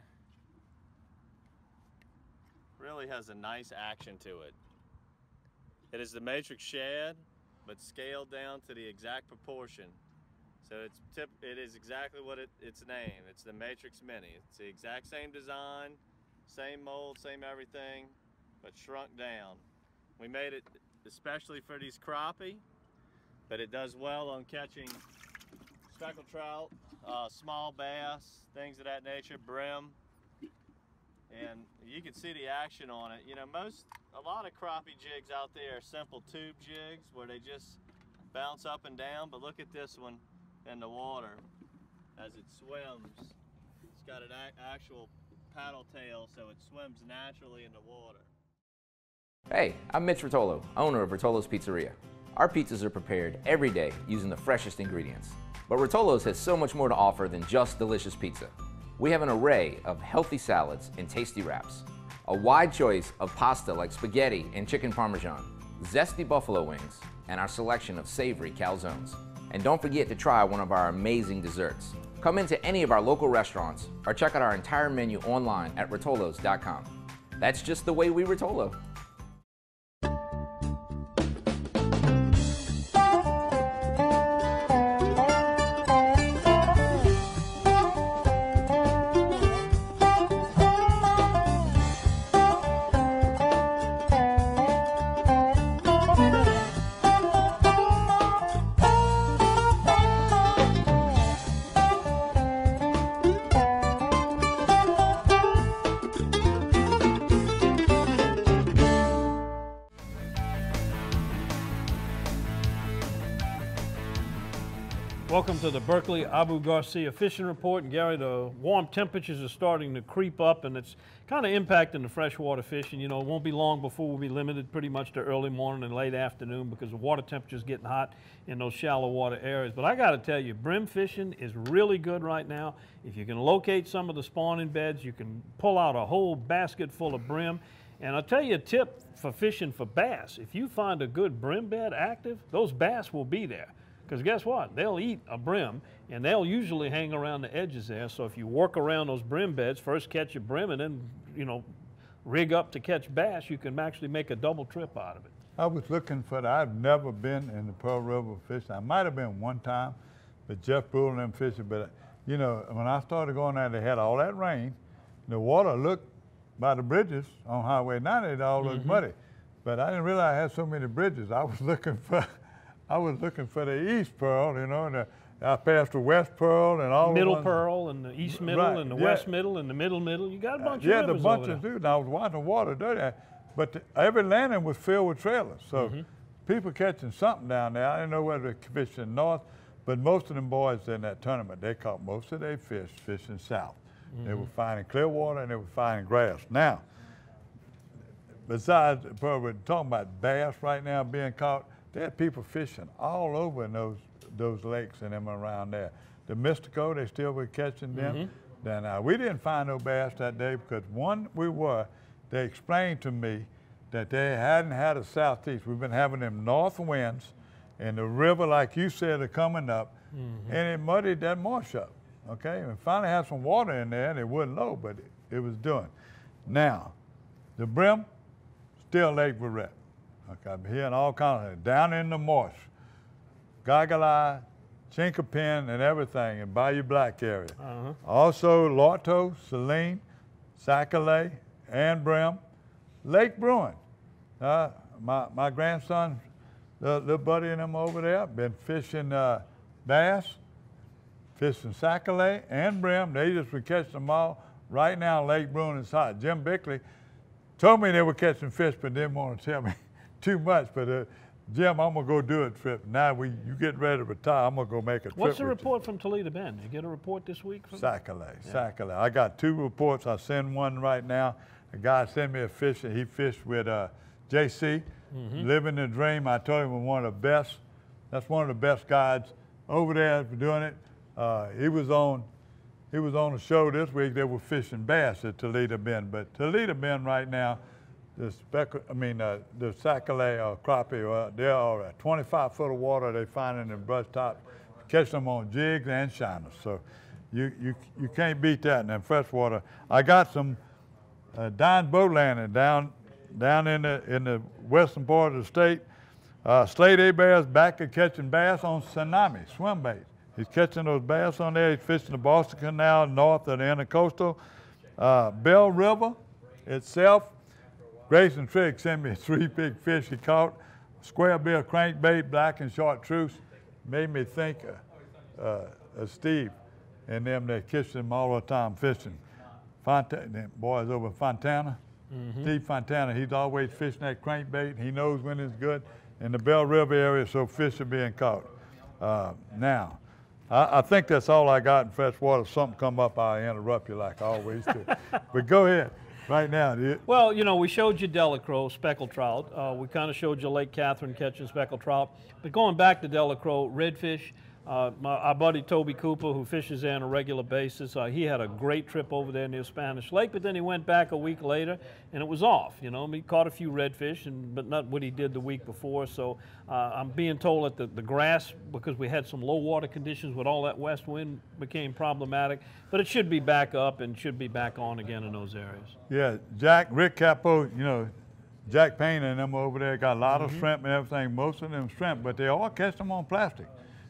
really has a nice action to it. It is the Matrix Shad, but scaled down to the exact proportion. So it is exactly what its name. It's the Matrix Mini. It's the exact same design, same mold, same everything, but shrunk down. We made it especially for these crappie, but it does well on catching speckled trout, small bass, things of that nature, brim. And you can see the action on it. You know, a lot of crappie jigs out there are simple tube jigs where they just bounce up and down, but look at this one in the water as it swims. It's got an actual paddle tail, so it swims naturally in the water. Hey, I'm Mitch Rotolo, owner of Rotolo's Pizzeria. Our pizzas are prepared every day using the freshest ingredients. But Rotolo's has so much more to offer than just delicious pizza. We have an array of healthy salads and tasty wraps, a wide choice of pasta like spaghetti and chicken parmesan, zesty buffalo wings, and our selection of savory calzones. And don't forget to try one of our amazing desserts. Come into any of our local restaurants or check out our entire menu online at rotolos.com. That's just the way we Rotolo. Welcome to the Berkeley Abu Garcia Fishing Report. And Gary, the warm temperatures are starting to creep up, and it's kind of impacting the freshwater fishing. You know, it won't be long before we'll be limited pretty much to early morning and late afternoon because the water temperature's getting hot in those shallow water areas. But I got to tell you, brim fishing is really good right now. If you can locate some of the spawning beds, you can pull out a whole basket full of brim. And I'll tell you a tip for fishing for bass. If you find a good brim bed active, those bass will be there. Because guess what? They'll eat a brim, and they'll usually hang around the edges there. So if you work around those brim beds, first catch a brim and then, you know, rig up to catch bass, you can actually make a double trip out of it. I was looking for that. I've never been in the Pearl River fishing. I might have been one time, but Jeff Brule and them fishing. But, you know, when I started going there, they had all that rain. The water looked by the bridges on Highway 90, it all looked muddy. But I didn't realize I had so many bridges. I was looking for the East Pearl, you know, and I passed the West Pearl and all Middle the Pearl and the East Middle and the West Middle and the Middle. You got a bunch of rivers the bunches over there. too. And I was watching the water dirty, but every landing was filled with trailers. So people catching something down there. I didn't know whether they're fishing north, but most of them boys in that tournament, they caught most of their fish fishing south. They were finding clear water and they were finding grass. Now, besides, we're talking about bass right now being caught. There are people fishing all over in those lakes and them around there. The Mystico, they still were catching them. Then we didn't find no bass that day because they explained to me that they hadn't had a southeast. We've been having them north winds, and the river, like you said, are coming up, and it muddied that marsh up. Okay, and finally had some water in there, and it wasn't low, but it was doing. Now, the brim, still Lake Barrett. Okay, I'm hearing all kinds of things. Down in the marsh, Goggle Eye, Chinkapin, and everything in Bayou Black area. Also, Lorto, Saline, Sacalay, and Brim. Lake Bruin. My grandson, the little buddy and them over there, been fishing bass, fishing Sacalay and Brim. They just been catching them all. Right now, Lake Bruin is hot. Jim Bickley told me they were catching fish, but didn't want to tell me too much, but Jim, I'm gonna go do a trip. Now you get ready to retire, I'm gonna go make a trip. What's the report from Toledo Bend? You get a report this week? Sacalay. I got 2 reports. I send one right now. A guy sent me a fish, and he fished with JC, Living the Dream. I told him was one of the best. That's one of the best guides over there for doing it. He was on the show this week. They were fishing bass at Toledo Bend, but Toledo Bend right now, the Sacalay or Crappie, they are 25 foot of water they find in the brush top, catch them on jigs and shiners. So you can't beat that in them freshwater. I got some Don boat landing down in the western part of the state. Slade A-Bear's back at catching bass on tsunami, swim bait. He's catching those bass on there. He's fishing the Boston Canal north of the intercoastal. Bell River itself, Grayson Trigg sent me 3 big fish he caught. Square bill crankbait, black and chartreuse. Made me think of Steve and them that catch them all the time fishing. Them boys over Fontana. Steve Fontana, he's always fishing that crankbait. He knows when it's good. In the Bell River area, so fish are being caught. Now, I think that's all I got in freshwater. If something come up, I'll interrupt you like I always do. But go ahead. Right now, well, you know, we showed you Delacroix, speckled trout. We kind of showed you Lake Catherine catching speckled trout. But going back to Delacroix, redfish, our buddy Toby Cooper, who fishes there on a regular basis, he had a great trip over there near Spanish Lake, but then he went back a week later, and it was off. You know, he caught a few redfish, but not what he did the week before. So I'm being told that the grass, because we had some low water conditions with all that west wind, became problematic. But it should be back up and should be back on again in those areas. Yeah, Rick Capo, you know, Jack Payne and them over there got a lot of shrimp and everything. Most of them shrimp, but they all catch them on plastic.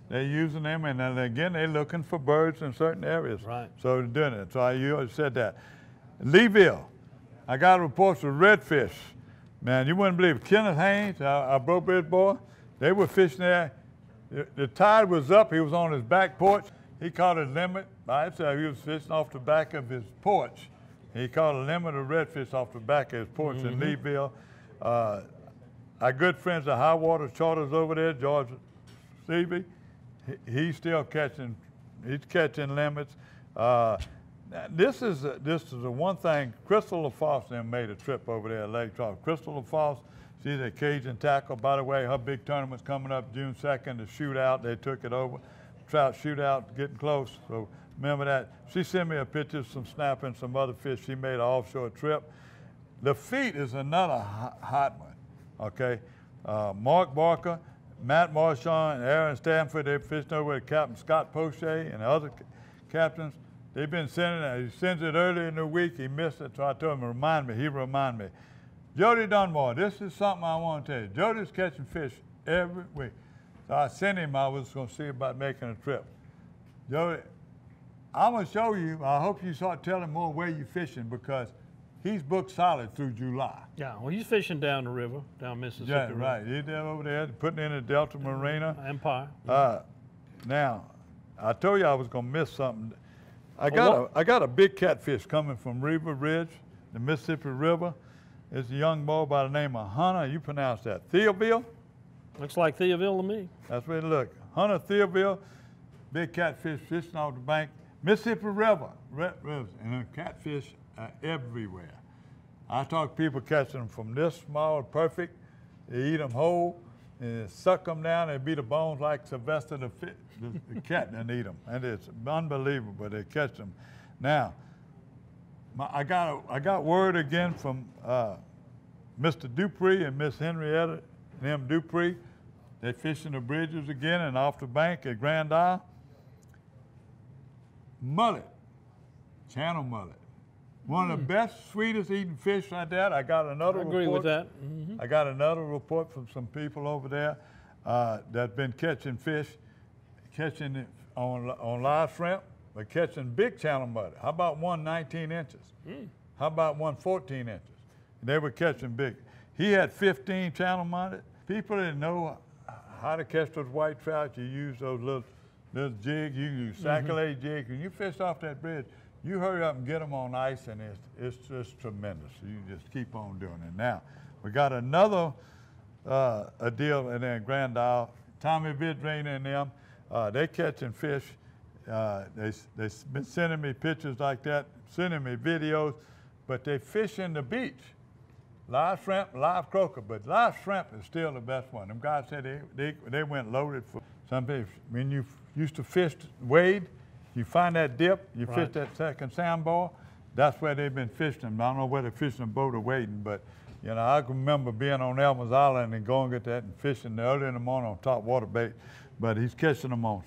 They're using them, and then again, they're looking for birds in certain areas. Right. So they're doing it. So you said that. Leeville, I got reports of redfish. Man, you wouldn't believe it. Kenneth Haynes, our brobridge boy, they were fishing there. The tide was up. He was on his back porch. He caught a limit by himself. He was fishing off the back of his porch. He caught a limit of redfish off the back of his porch in Leeville. Our good friends, the High Water Charters over there, George Stevie, he's still catching. He's catching limits. This is the one thing. Crystal LaFosse then made a trip over there at Lake Trout. Crystal LaFosse, she's a Cajun tackle. By the way, her big tournament's coming up June 2nd, the shootout. They took it over. Trout shootout, getting close. So remember that. She sent me a picture of some snapping, some other fish. She made an offshore trip. The feet is another hot one, okay? Mark Barker, Matt Marchand, and Aaron Stanford, they're fishing over with Captain Scott Poche and other captains. They've been sending it. He sends it earlier in the week. He missed it, so I told him, remind me. He reminded me. Jody Dunbar, this is something I want to tell you. Jody's catching fish every week. So I sent him, I was going to see about making a trip. Jody, I'm going to show you. I hope you start telling more where you're fishing because he's booked solid through July. Yeah, well, he's fishing down the river, down Mississippi Yeah, River. right. He's there over there, putting in the Delta Marina. Empire. Now, I told you I was going to miss something. I got a big catfish coming from River Ridge, the Mississippi River. It's a young boy by the name of Hunter. You pronounce that Theoville? Looks like Theoville to me. That's where it looks. Hunter Theoville, big catfish fishing off the bank. Mississippi River, rivers, and the catfish are everywhere. I talk to people catching them from this small, perfect. They eat them whole and suck them down and beat the bones like Sylvester the cat and eat them. And it's unbelievable. They catch them. Now, I got word again from Mr. Dupree and Miss Henrietta and M. Dupree. They're fishing the bridges again and off the bank at Grand Isle. Mullet, channel mullet. One of the best, sweetest eating fish right there. I got another report. I agree with that. I got another report from some people over there that been catching fish, catching it on live shrimp, but catching big channel mullet. How about one 19 inches? How about one 14 inches? They were catching big. He had 15 channel mullet. People didn't know how to catch those white trout. You use those little jigs. You use sac-a-lait jigs. When you fish off that bridge, you hurry up and get them on ice, and it's just tremendous. You just keep on doing it. Now, we got another a deal in there in Grand Isle. Tommy Vidrain and them, they catching fish. They've been sending me pictures like that, sending me videos, but they fish in the beach. Live shrimp, live croaker, but live shrimp is still the best one. Them guys said they went loaded for some people. When you used to fish wade, you find that dip, you fish that second sandbar, that's where they've been fishing them. I don't know whether they're fishing a boat or wading, but you know, I can remember being on Elmer's Island and going to get that and fishing early in the morning on top water bait. But he's catching them on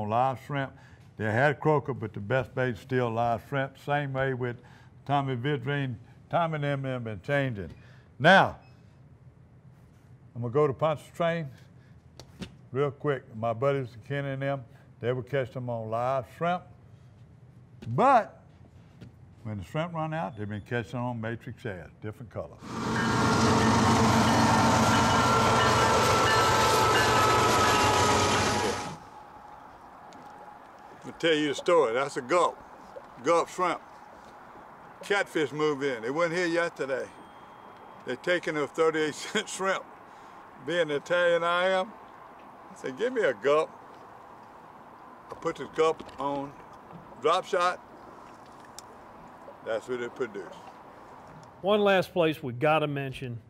live shrimp. They had croaker, but the best bait is still live shrimp. Same way with Tommy Vidrain. Tommy and them have been changing. Now, I'm gonna go to Ponchartrain real quick. My buddies, Kenny and them, they would catch them on live shrimp. But when the shrimp run out, they've been catching them on matrix shad, different colors. I'll tell you the story. That's a gulp shrimp. Catfish moved in. They weren't here yesterday. They're taking a 38-cent shrimp. Being the Italian I am, I said, give me a gulp. I put this gulp on drop shot. That's what it produced. One last place we got to mention,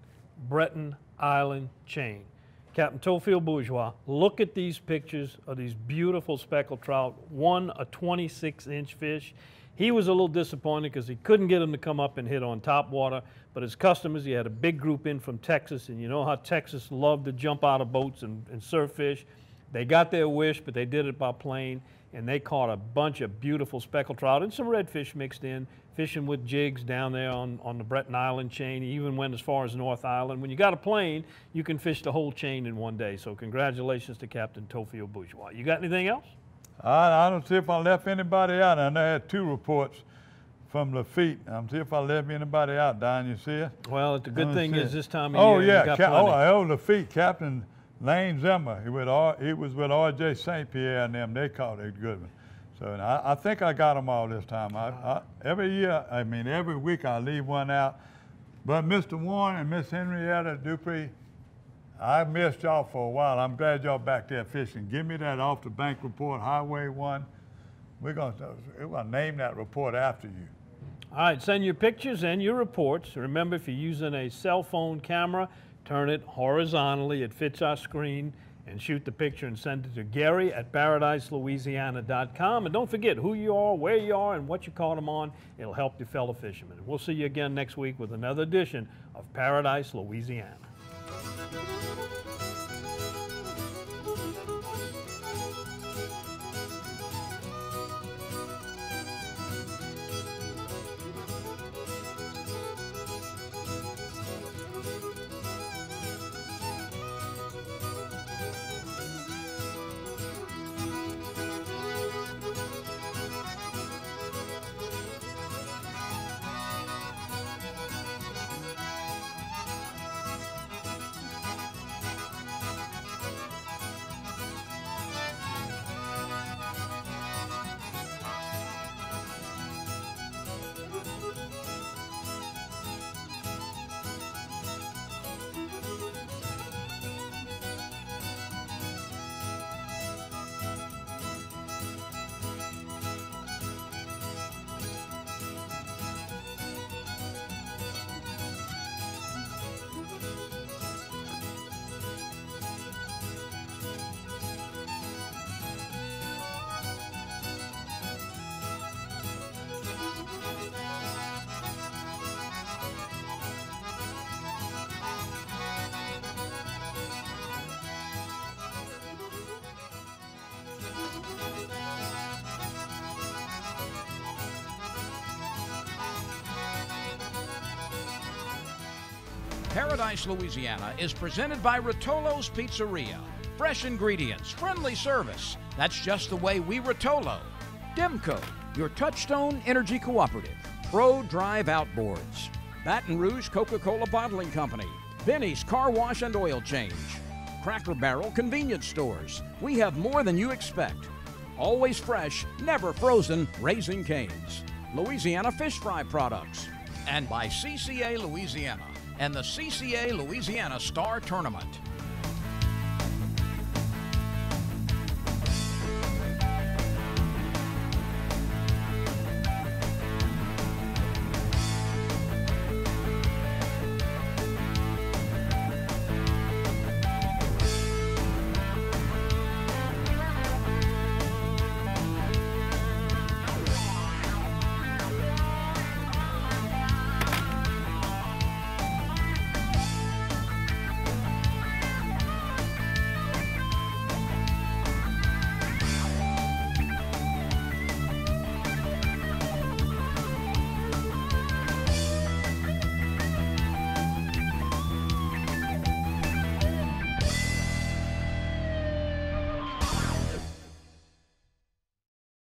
Breton Island Chain. Captain Tofield Bourgeois, look at these pictures of these beautiful speckled trout. One, a 26-inch fish. He was a little disappointed because he couldn't get them to come up and hit on top water, but his customers, he had a big group in from Texas, and you know how Texas loved to jump out of boats and surf fish. They got their wish, but they did it by plane, and they caught a bunch of beautiful speckled trout and some redfish mixed in, fishing with jigs down there on the Breton Island chain. He even went as far as North Island. When you got a plane, you can fish the whole chain in one day. So congratulations to Captain Tofield Bourgeois. You got anything else? I don't see if I left anybody out. I know I had 2 reports from Lafitte. I'm see if I left anybody out, Don. You see it? Well, the good thing is this time of year, you got plenty. Lafitte, Captain Lane Zimmer. He was with R.J. St. Pierre and them. They caught a good one. So I think I got them all this time. Every year, every week I leave one out. But Mr. Warren and Miss Henrietta Dupree, I missed y'all for a while. I'm glad y'all back there fishing. Give me that off the bank report, Highway 1. We're gonna name that report after you. All right, send your pictures and your reports. Remember, if you're using a cell phone camera, turn it horizontally. It fits our screen, and shoot the picture and send it to Gary at ParadiseLouisiana.com. And don't forget who you are, where you are, and what you caught them on. It'll help your fellow fishermen. We'll see you again next week with another edition of Paradise, Louisiana. Paradise, Louisiana is presented by Rotolo's Pizzeria. Fresh ingredients, friendly service. That's just the way we Rotolo. Demco, your Touchstone Energy Cooperative. Pro Drive Outboards. Baton Rouge Coca-Cola Bottling Company. Benny's Car Wash and Oil Change. Cracker Barrel Convenience Stores. We have more than you expect. Always fresh, never frozen, Raising Cane's. Louisiana Fish Fry Products. And by CCA Louisiana and the CCA Louisiana Star Tournament.